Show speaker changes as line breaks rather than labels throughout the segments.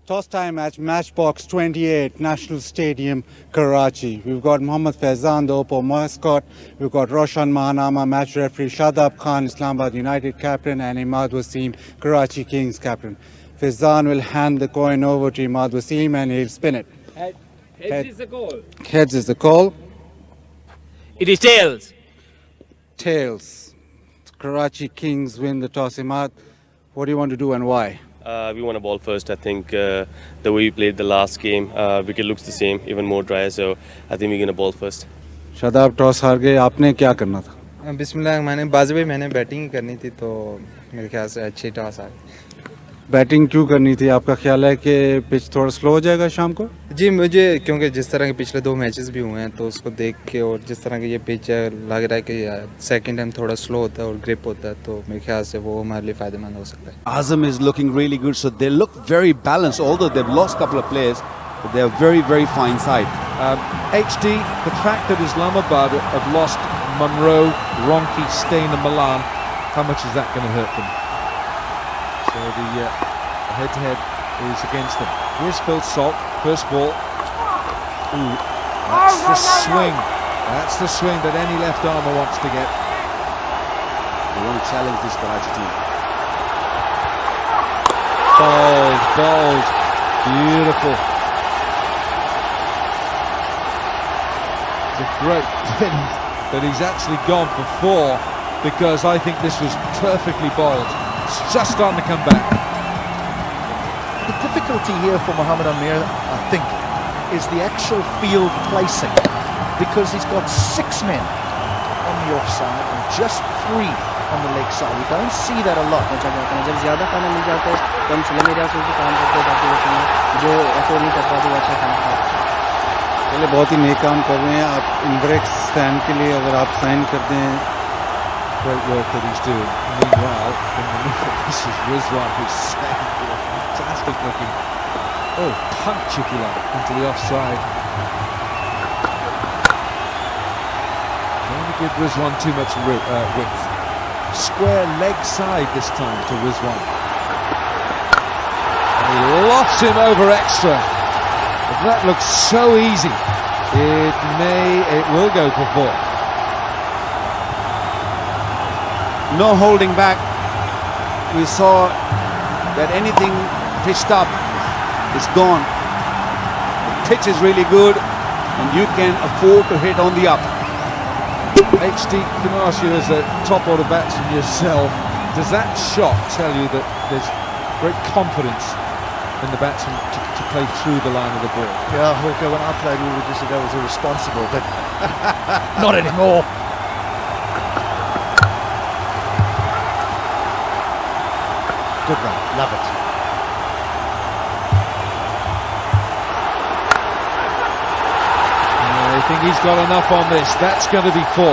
Toss time match box 28, National Stadium, Karachi. We've got Mohammad Faizan, the Oppo mascot. We've got Roshan Mahanama, match referee, Shadab Khan, Islamabad United captain, and Imad Wasim, Karachi Kings captain. Faizan will hand the coin over to Imad Wasim and he'll spin it.
Heads is the goal.
Heads is the call.
It is tails.
Tails. Karachi Kings win the toss. Imad, what do you want to do and why?
We want a ball first. I think the way we played the last game, wicket looks the same, even more dry. So I think we're going to ball first.
Shadab toss हार गए, आपने क्या करना था?
बिस्मिल्लाह, मैंने batting करनी थी तो मेरे ख्याल से अच्छी टॉस आ गई।
बैटिंग क्यों करनी थी? आपका ख्याल है कि पिच थोड़ा स्लो हो जाएगा शाम को?
जी मुझे, क्योंकि जिस तरह के पिछले 2 मैचेस भी हुए हैं तो उसको देख के और जिस तरह की ये पिच है, लग रहा है कि सेकंड टाइम थोड़ा स्लो होता है और ग्रिप होता है, तो मेरे ख्याल से वो हमारे लिए फायदेमंद हो सकता है।
Azam is looking really good, so they look very balanced, although they've lost a couple of players, but they're a very, very fine side.
HD, the fact that Islamabad have lost Monroe, Ronke, Stein and Milan, how much is that going to hurt them? So the head-to-head is against them. Here's Phil Salt, first ball. Ooh, that's the swing. That's the swing that any left armer wants to get.
They want to challenge this Karachi team.
Bowled. Beautiful. It's a great thing that he's actually gone for 4, because I think this was perfectly bowled. It's just starting to come back.
The difficulty here for Mohammad Amir, I think, is the actual field placing, because he's got 6 men on the offside and just 3 on the leg side. We don't see that a lot.
जब ज़्यादा खाना मिल जाता है तो हम slow media से काम करते हैं, जो अफोर्ड नहीं कर पाते वो अच्छा खाना खाते हैं।
पहले बहुत ही नेक काम कर रहे हैं आप। इनब्रेक स्टैंड के लिए अगर आप साइन कर दें,
Great work that he's doing. Meanwhile, in the middle, this is Rizwan who's saying fantastic looking. Oh, punch if you like, into the offside. Don't want to give Rizwan too much width. Square leg side this time to Rizwan. And he lofts him over extra. If that looks so easy, it will go for 4.
No holding back. We saw that anything pitched up is gone. The pitch is really good and you can afford to hit on the up.
HD, can I ask you, as a top order batsman yourself, does that shot tell you that there's great confidence in the batsman to play through the line of the ball?
Yeah, Hawker, when I played, we would just say that was irresponsible, but not anymore. Good run, love it.
I think he's got enough on this. That's going to be 4.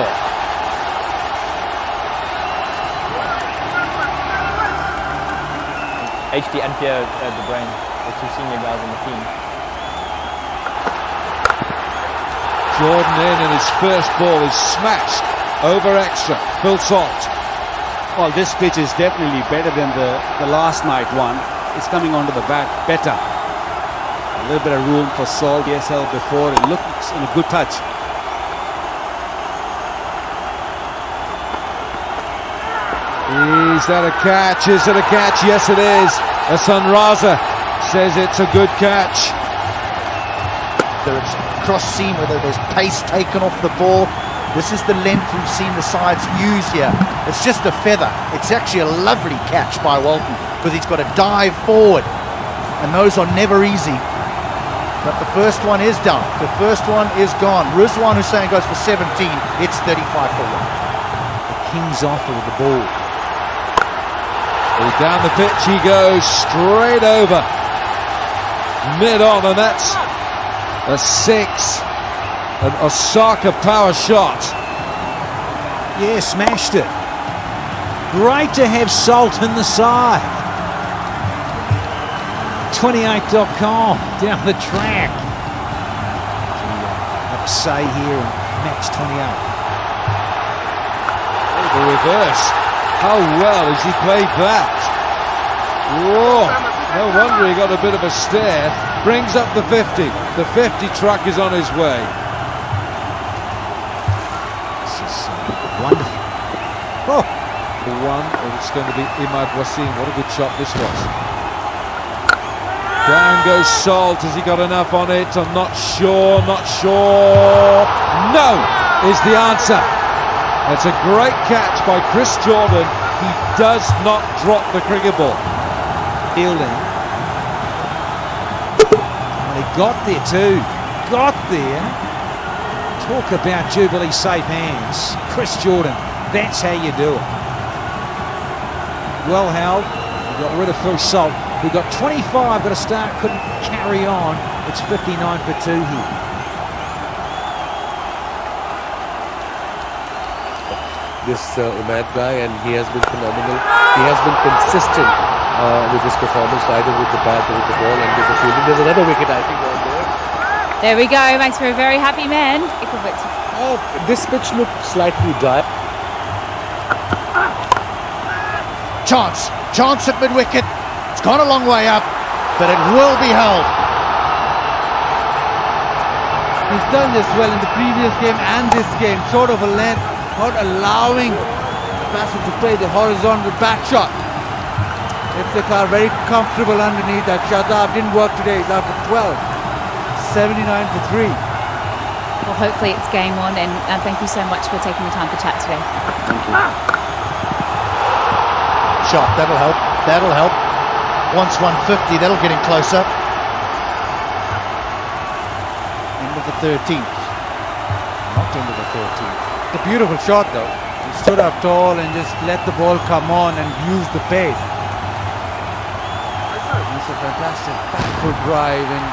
HD and Pierre De Bruyne, the 2 senior guys on the team.
Jordan in, and his first ball is smashed over extra. Phil Salt.
Well, this pitch is definitely better than the last night one. It's coming onto the bat better. A little bit of room for Salt. PSL before, it looks in a good touch.
Is that a catch? Is it a catch? Yes, it is. Hassan Raza says it's a good catch.
Whether it's cross seam, whether there's pace taken off the ball, this is the length we've seen the sides use here. It's just a feather. It's actually a lovely catch by Walton, because he's got to dive forward, and those are never easy. But the first one is done. The first one is gone. Rizwan Hussain goes for 17. It's 35 for 1.
The Kings offer with the ball. Down the pitch he goes, straight over mid-on, and that's a 6. An Osaka power shot.
Yeah, smashed it. Great to have Salt in the side. 28.com down the track. Have a say here and match 28.
The reverse. How well has he played that? Whoa, No wonder he got a bit of a stare. Brings up the 50. The 50 truck is on his way.
This is wonderful. Oh,
The one, it's going to be Imad Wasim. What a good shot this was. Down goes Salt. Has he got enough on it? I'm not sure, not sure. No is the answer. It's a great catch by Chris Jordan. He does not drop the cricket ball.
fielding. Well, he got there too. Got there. Talk about Jubilee safe hands. Chris Jordan, that's how you do it. Well held. We got rid of Phil Salt. We got 25, got to start, couldn't carry on. It's 59 for 2 here.
This Imad guy, and he has been phenomenal. He has been consistent with his performance, either with the bat or with the ball and with the fielding. There's another wicket, I think, over there.
There we go, makes for a very happy man.
This pitch looked slightly dry.
Chance at mid-wicket. It's gone a long way up, but it will be held.
He's done this well in the previous game and this game. Short of a length, not allowing the batsman to play the horizontal back shot. Iftikhar very comfortable underneath that. Shadab didn't work today. He's out for 12. 79 for 3.
Well, hopefully it's game on, and thank you so much for taking the time to chat today.
Thank you. Shot, that'll help. That'll help. Once 150, that'll get him closer. Into the 13th. Not into the 13th.
It's a beautiful shot though. He stood up tall and just let the ball come on and use the pace. It's a fantastic back foot drive and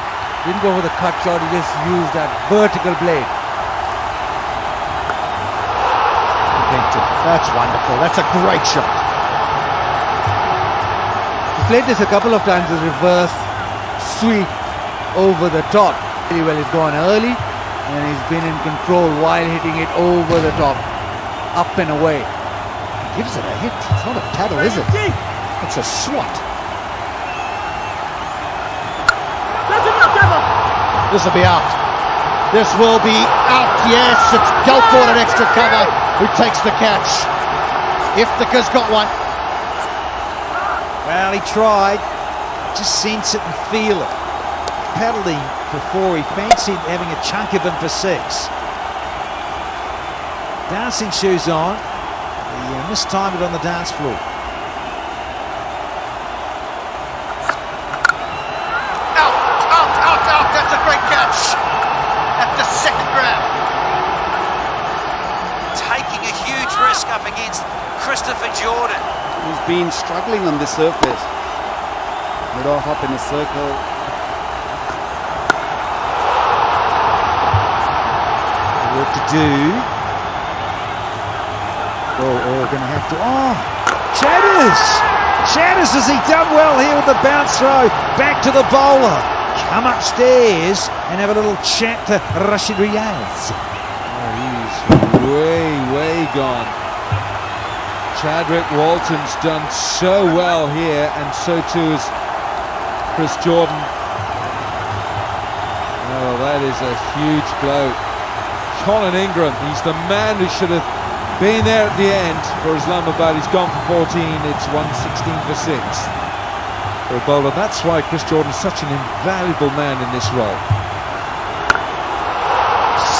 didn't go for the cut shot, he just used that vertical blade.
That's wonderful. That's a great shot.
He played this a couple of times, a reverse sweep over the top. Really well, he's gone early and he's been in control while hitting it over the top, up and away.
He gives it a hit. It's not a paddle, is it? It's a swat. This will be out. This will be out. Yes, it's Gelford at extra cover who takes the catch. Iftikhar's got one.
Well, he tried. Just sense it and feel it. Paddled him for 4. He fancied having a chunk of him for 6. Dancing shoes on. He mistimed it on the dance floor.
Out. That's a great catch. At the second grab.
Taking a huge risk up against Christopher Jordan.
He's been struggling on the surface. Mid off up in a circle.
Work to do. Going to have to. Chatters, has he done well here with the bounce throw? Back to the bowler. Come upstairs and have a little chat to Rashid Riaz.
He's way gone. Chadwick Walton's done so well here, and so too is Chris Jordan. Oh, that is a huge blow. Colin Ingram, he's the man who should have been there at the end for Islamabad. He's gone for 14. It's 116 for 6 for a bowler. That's why Chris Jordan is such an invaluable man in this role.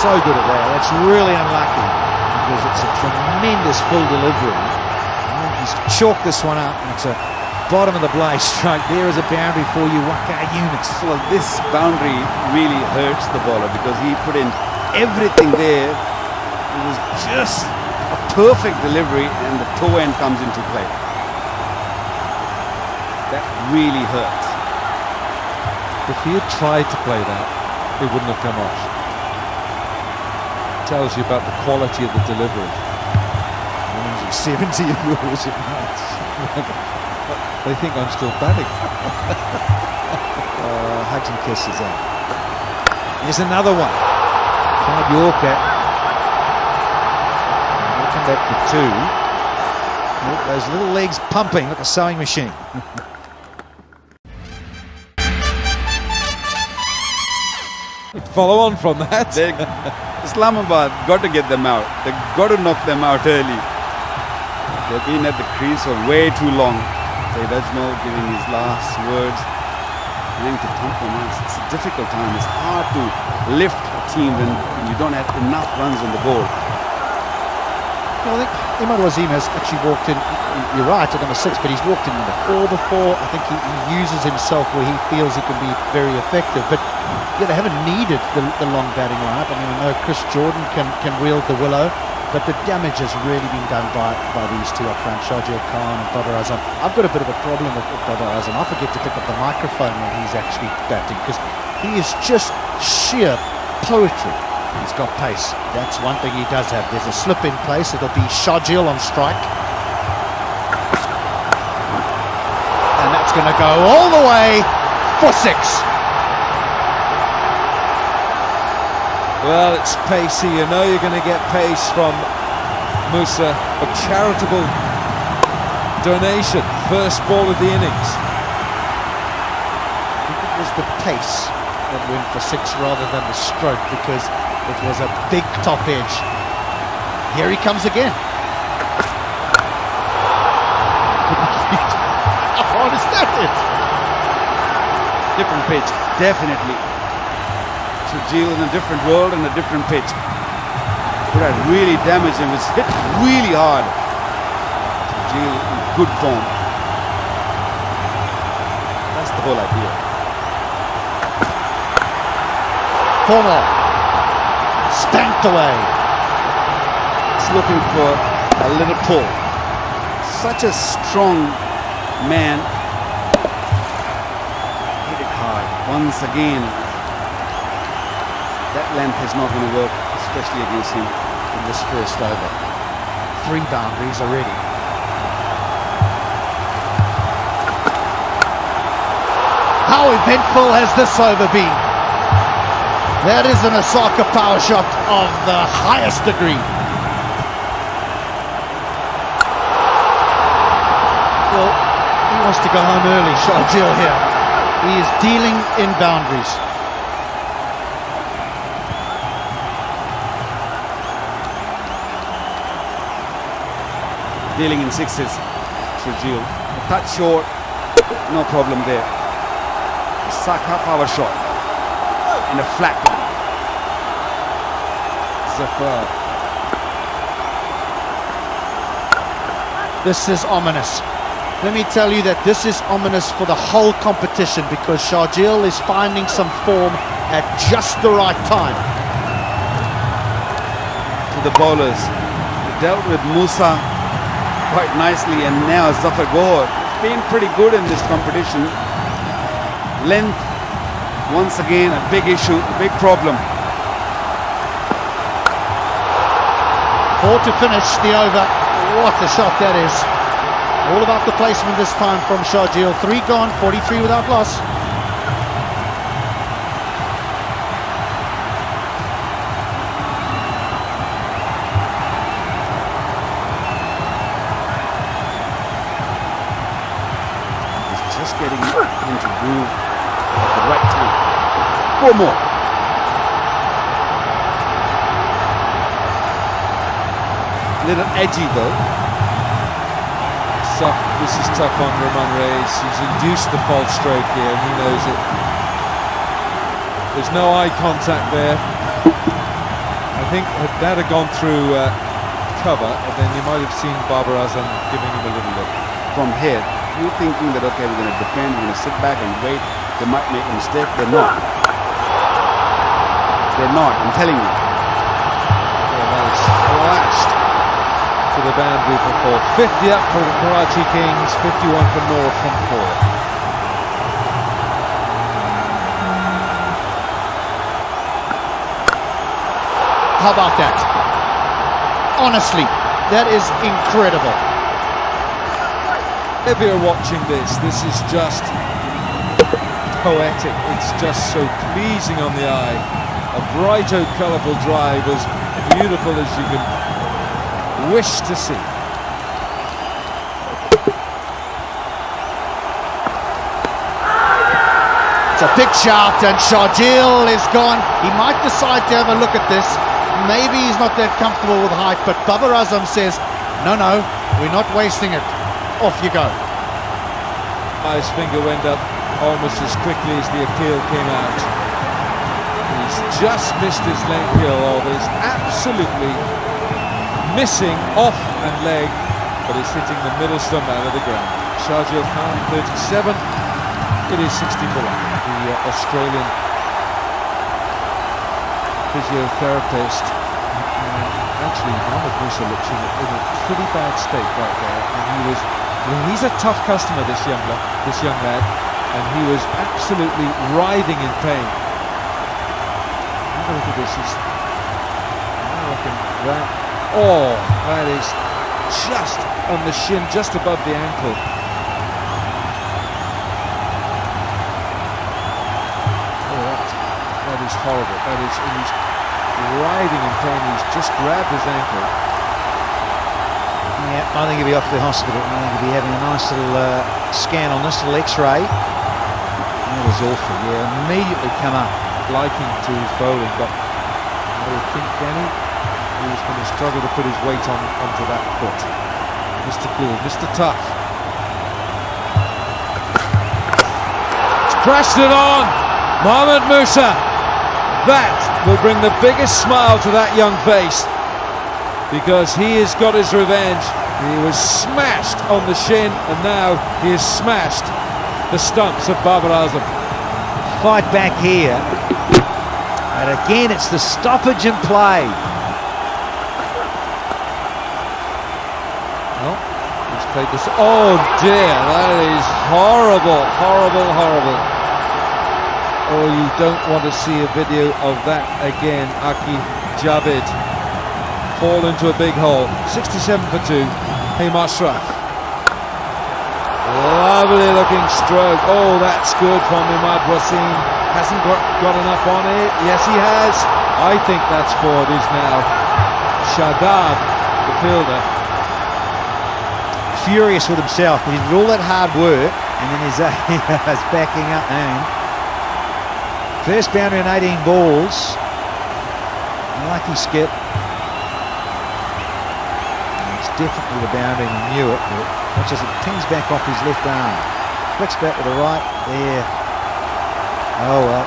So good at that. That's really unlucky because it's a tremendous full delivery. And he's chalked this one up, and it's a bottom of the blade stroke. There is a boundary for you, Waqar Yunus.
Well, this boundary really hurts the bowler because he put in everything there. It was just a perfect delivery, and the toe end comes into play. That really hurts.
If he had tried to play that, it wouldn't have come off. Tells you about the quality of the delivery.
170 of yours at once.
They think I'm still batting.
Hugs and kisses out. Here's another one. Hard Yorker. We'll come back to 2. Look, those little legs pumping like a sewing machine.
follow on from that.
Islamabad got to get them out. They've got to knock them out early. They've been at the crease for way too long. Saeed Ajmal giving his last words. Trying to compromise. It's a difficult time. It's hard to lift a team when you don't have enough runs on the board.
I think Imad Wasim has actually walked in, you're right, at number 6, but he's walked in number 4 before. I think he uses himself where he feels he can be very effective. But yeah, they haven't needed the long batting lineup. I mean, I know Chris Jordan can wield the willow, but the damage has really been done by these two up front, Shahjeel Khan and Babar Azam. I've got a bit of a problem with Babar Azam. I forget to pick up the microphone when he's actually batting, because he is just sheer poetry. He's got pace. That's one thing he does have. There's a slip in place. It'll be Shahjeel on strike. And that's going to go all the way for 6.
Well, it's pacey. You know you're going to get pace from Musa. A charitable donation. First ball of the innings.
I think it was the pace that went for 6 rather than the stroke, because it was a big top edge. Here he comes again. I understand it.
Different pitch, definitely. Shahjeel in a different world and a different pitch. But that really damaged him. It was hit really hard. Shahjeel in good form. That's the whole idea.
Corner. Spanked away.
He's looking for a little pull. Such a strong man. Hit it hard. Once again. That length is not going to work, especially against him in this first over.
3 boundaries already. How eventful has this over been? That is an Osaka power shot of the highest degree. Well, he wants to go home early, Shahjeel here. He is dealing in boundaries.
Dealing in 6s, Shahjeel. A touch short, no problem there. Osaka power shot. In a flat one.
Zafar.
This is ominous. Let me tell you that this is ominous for the whole competition, because Shahjeel is finding some form at just the right time.
To the bowlers. They dealt with Musa quite nicely, and now Zafar Gohar. Been pretty good in this competition. Length. Once again, a big issue, big problem.
4 to finish the over. What a shot that is. All about the placement this time from Shahjeel. 3 gone, 43 without loss.
He's just getting into groove at the right time. 4 more. Little edgy though.
So this is tough on Rahman Reis. He's induced the false stroke here, and he knows it. There's no eye contact there. I think if that had gone through cover, then you might have seen Babar Azam giving him a little look.
From here, you're thinking that, okay, we're going to defend, we're going to sit back and wait. They might make a mistake. They're not. They're not, I'm telling you.
Flashed to the boundary for 4. 50 up for the Karachi Kings, 51 for North from 4.
How about that? Honestly, that is incredible.
If you're watching this is just poetic. It's just so pleasing on the eye. A bright, colourful drive, as beautiful as you can wish to see.
It's a big shout, and Shardil is gone. He might decide to have a look at this. Maybe he's not that comfortable with height, but Babar Azam says, no, we're not wasting it. Off you go.
His finger went up almost as quickly as the appeal came out. He's just missed his leg here, although he's absolutely missing off and leg, but it's hitting the middle stump out of the ground. Shahjil Khan, 37. It is 60 for one. The Australian physiotherapist. Actually, Mohamed Musa looked in a pretty bad state right there, and he's a tough customer, this young lad, and he was absolutely writhing in pain. Have a look at this. That is just on the shin, just above the ankle. That is horrible. He's writhing in pain. He's just grabbed his ankle.
Yeah, I think he'll be off to the hospital. I think he'll be having a nice little scan on this, little X-ray. That was awful. Yeah, immediately come up
Liking to his bowling, but I would think Danny, he was going to struggle to put his weight onto that foot. Mr. Cool, Mr. Tough. He's crashed it on! Mohamed Musa! That will bring the biggest smile to that young face, because he has got his revenge. He was smashed on the shin, and now he has smashed the stumps of Babar Azam.
Fight back here. And again, it's the stoppage and play.
Well, he's played this. Oh dear, that is horrible, horrible, horrible. Oh, you don't want to see a video of that again. Akif Javed fall into a big hole. 67 for 2. Hey, Mashraf. Lovely looking stroke. Oh, that's good from Imad Wasim. Hasn't got enough on it. Yes, he has. I think that's forward is now Shadab, the fielder.
Furious with himself. He did all that hard work, and then he's backing up now. First boundary on 18 balls. Lucky skip. It's definitely the boundary, and he knew it, but watch as it pings back off his left arm. Flicks back with the right. There. Oh well.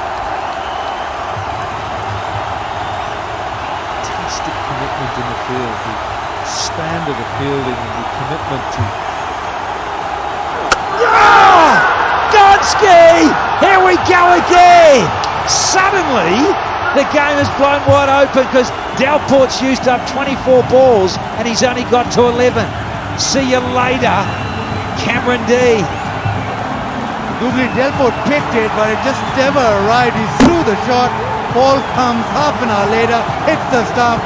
Fantastic commitment in the field. The standard of fielding and the commitment to.
Gonski! Here we go again! Suddenly, the game is blown wide open because Delport's used up 24 balls and he's only got to 11. See you later, Cameron D.
Douglas Delport picked it, but it just never arrived. He threw the shot. Ball comes half an hour later, hits the stump,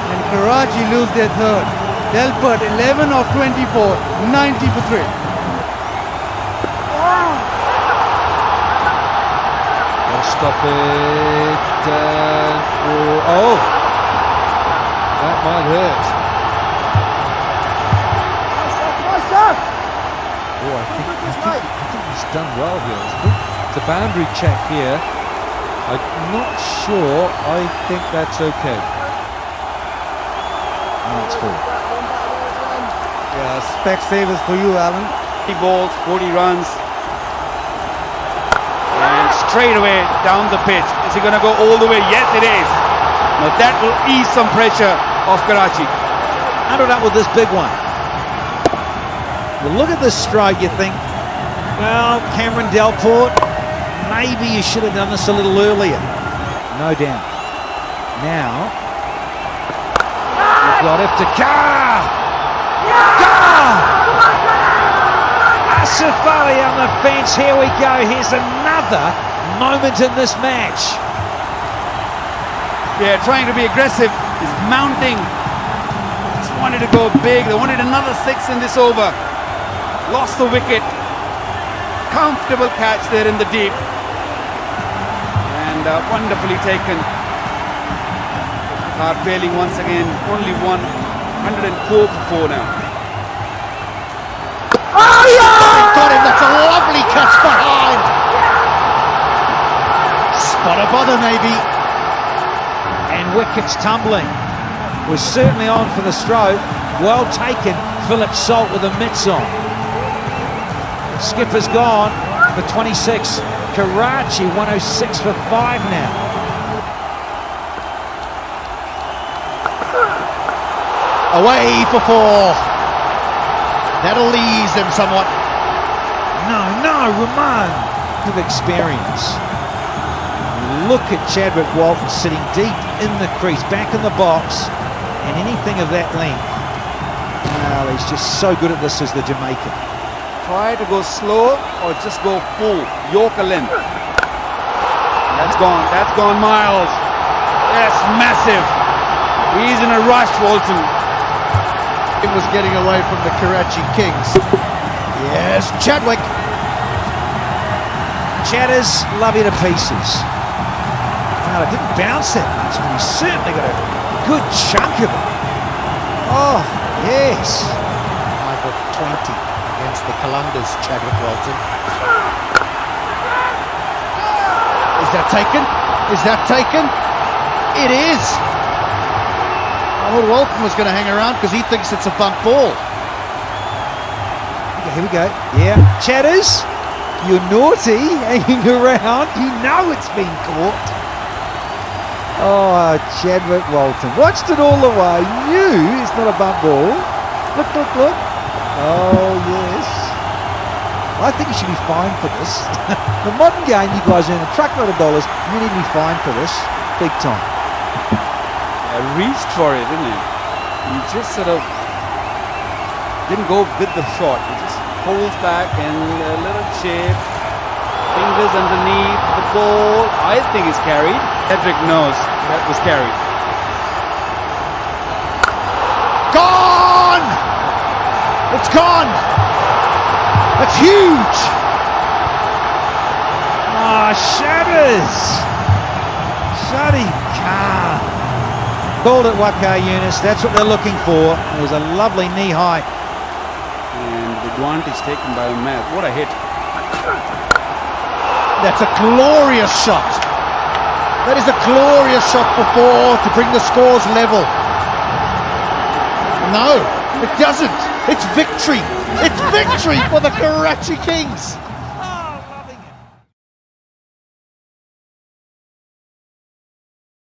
and Karachi lose their third. Delport 11 of 24, 90 for 3.
Stop it. Oh, that might hurt. Oh, I think he's done well here, isn't he? It's a boundary check here. I'm not sure. I think that's okay.
That's full.
Yeah, spec savers for you, Alan.
40 balls, 40 runs. And straight away down the pitch. Is he going to go all the way? Yes, it is. Now that will ease some pressure off Karachi.
Handled up with this big one. Well, look at this strike, you think, well, Cameron Delport, maybe you should have done this a little earlier. No doubt. Now, you've got Iftikhar! Asif Ali on the fence, here we go. Here's another moment in this match.
Yeah, trying to be aggressive. He's mounting. Just wanted to go big. They wanted another 6 in this over. Lost the wicket. Comfortable catch there in the deep. And wonderfully taken. Are failing once again. Only 104 for 4 now.
Oh, yeah! Got him. That's a lovely catch behind. Bada maybe.
And wickets tumbling. Was certainly on for the stroke. Well taken, Philip Salt with the mitts on. Skipper's gone for 26. Karachi 106 for 5 now.
Away for 4. That'll ease them somewhat.
No, Rahman with experience. Look at Chadwick Walton sitting deep in the crease, back in the box, and anything of that length. Well, he's just so good at this as the Jamaican.
Try to go slow or just go full. Yorker length. That's gone miles. That's massive. He's in a rush, Walton.
It was getting away from the Karachi Kings. Yes, Chadwick.
Chatters love you to pieces. Well, it didn't bounce that much, but he certainly got a good chunk of it. Oh, yes.
5 of 20 against the Kalundas, Chadwick Walton. Is that taken? Is that taken? It is. I thought Walton was going to hang around because he thinks it's a bump ball.
Here we go. Yeah. Chatters, you're naughty, hanging around. You know it's been caught. Oh, Chadwick Walton. Watched it all the way. Knew it's not a bump ball. Look. Oh, yes. I think you should be fined for this. The modern game, you guys earn a truckload of dollars. You need to be fined for this. Big time.
Reached for it, didn't he? He just sort of didn't go with the shot. He just pulls back and a little chip, fingers underneath the ball. I think it's carried. Cedric knows that was carried.
Gone! It's gone! That's huge!
Ah, Shatters! Shadi Khan. Called it Waka Yunus. That's what they're looking for. It was a lovely knee high.
And the advantage taken by Ahmed. What a hit.
That's a glorious shot. That is a glorious shot for 4 to bring the scores level. No, it doesn't. It's victory. It's victory for the Karachi Kings.